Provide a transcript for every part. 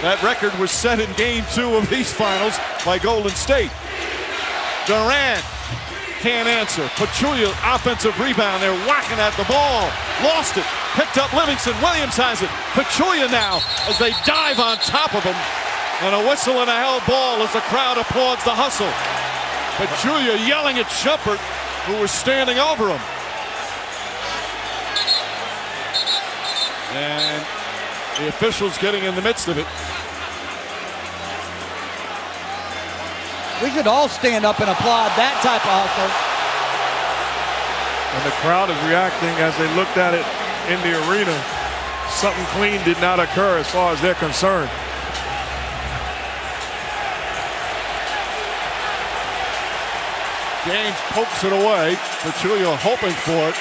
That record was set in Game 2 of these finals by Golden State. Durant can't answer. Pachulia, offensive rebound. They're whacking at the ball. Lost it. Picked up Livingston. Williams has it. Pachulia now as they dive on top of him. And a whistle and a held ball as the crowd applauds the hustle. Pachulia yelling at Shumpert, who was standing over him. And the officials getting in the midst of it. We should all stand up and applaud that type of hustle. And the crowd is reacting as they looked at it in the arena. Something clean did not occur as far as they're concerned. James pokes it away. Pachulia hoping for it.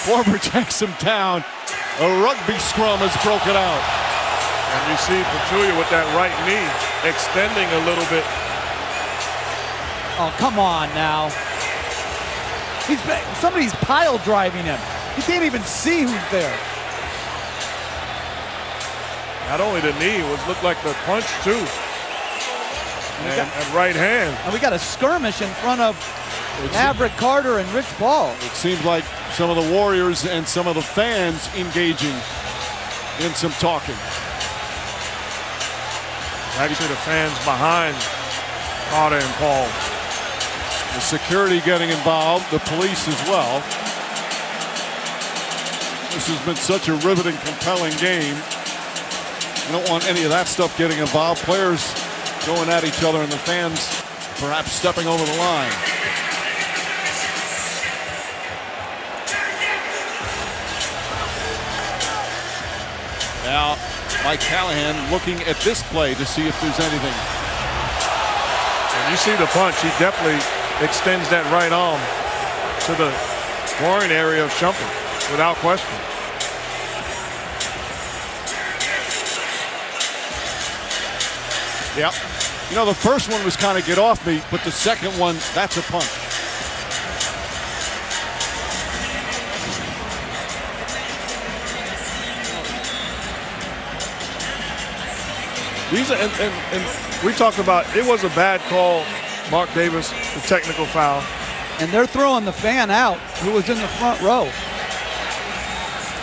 Former takes him down. A rugby scrum has broken out. And you see Pachulia with that right knee extending a little bit. Oh, come on now. Somebody's pile driving him. He can't even see who's there. Not only the knee, it looked like the punch too. And right hand. And we got a skirmish in front of Maverick Carter and Rich Paul. It seemed like some of the Warriors and some of the fans engaging in some talking. Actually, the fans behind Carter and Paul. The security getting involved, the police as well. This has been such a riveting, compelling game. You don't want any of that stuff getting involved. Players going at each other and the fans perhaps stepping over the line. Now, Mike Callahan looking at this play to see if there's anything. And you see the punch. He definitely extends that right arm to the groin area of Shumpert, without question. Yeah. You know, the first one was kind of get off me, but the second one, that's a punch. These are, and we talked about, it was a bad call, Mark Davis, the technical foul. And they're throwing the fan out who was in the front row.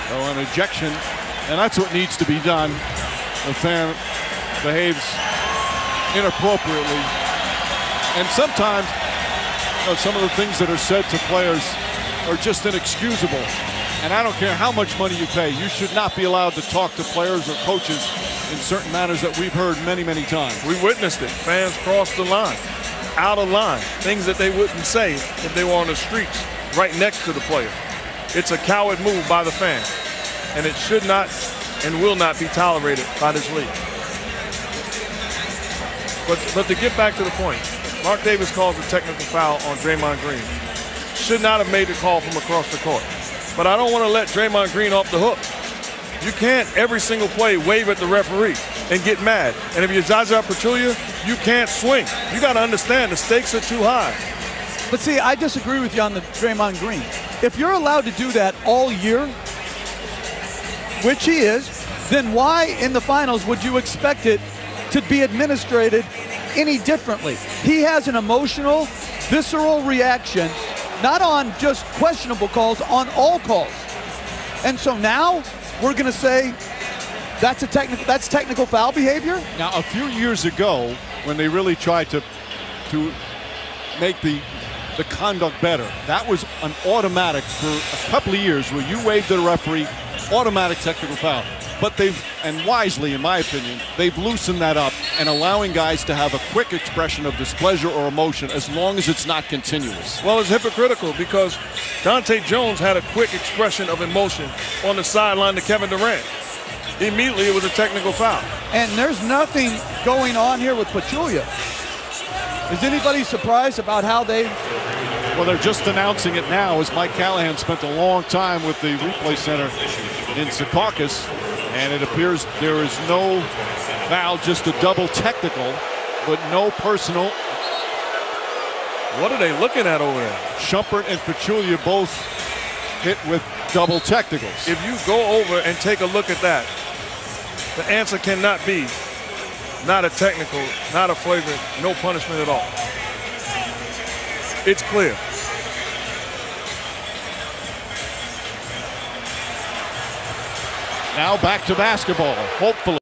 So an ejection, and that's what needs to be done. The fan behaves inappropriately. And sometimes, you know, some of the things that are said to players are just inexcusable. And I don't care how much money you pay, you should not be allowed to talk to players or coaches in certain manners that we've heard many, many times. We witnessed it. Fans crossed the line, out of line, things that they wouldn't say if they were on the streets right next to the player. It's a coward move by the fan, and it should not and will not be tolerated by this league. But to get back to the point, Mark Davis calls a technical foul on Draymond Green. Should not have made the call from across the court. But I don't want to let Draymond Green off the hook. You can't every single play wave at the referee and get mad. And if you're Zaza Pachulia, you can't swing. You got to understand the stakes are too high. But see, I disagree with you on the Draymond Green. If you're allowed to do that all year, which he is, then why in the finals would you expect it to be administrated any differently? He has an emotional, visceral reaction, not on just questionable calls, on all calls. And so now we're going to say that's technical foul behavior? Now, a few years ago, when they really tried to make the conduct better, that was an automatic for a couple of years where you waved at the referee, automatic technical foul. But they've, and wisely in my opinion, they've loosened that up and allowing guys to have a quick expression of displeasure or emotion as long as it's not continuous. Well, it's hypocritical because Dante Jones had a quick expression of emotion on the sideline to Kevin Durant. Immediately it was a technical foul. And there's nothing going on here with Pachulia. Is anybody surprised about how they... Well, they're just announcing it now as Mike Callahan spent a long time with the replay center in Secaucus. And it appears there is no foul, just a double technical, but no personal. What are they looking at over there? Shumpert and Pachulia both hit with double technicals. If you go over and take a look at that, the answer cannot be not a technical, not a flagrant, no punishment at all. It's clear. Now back to basketball, hopefully.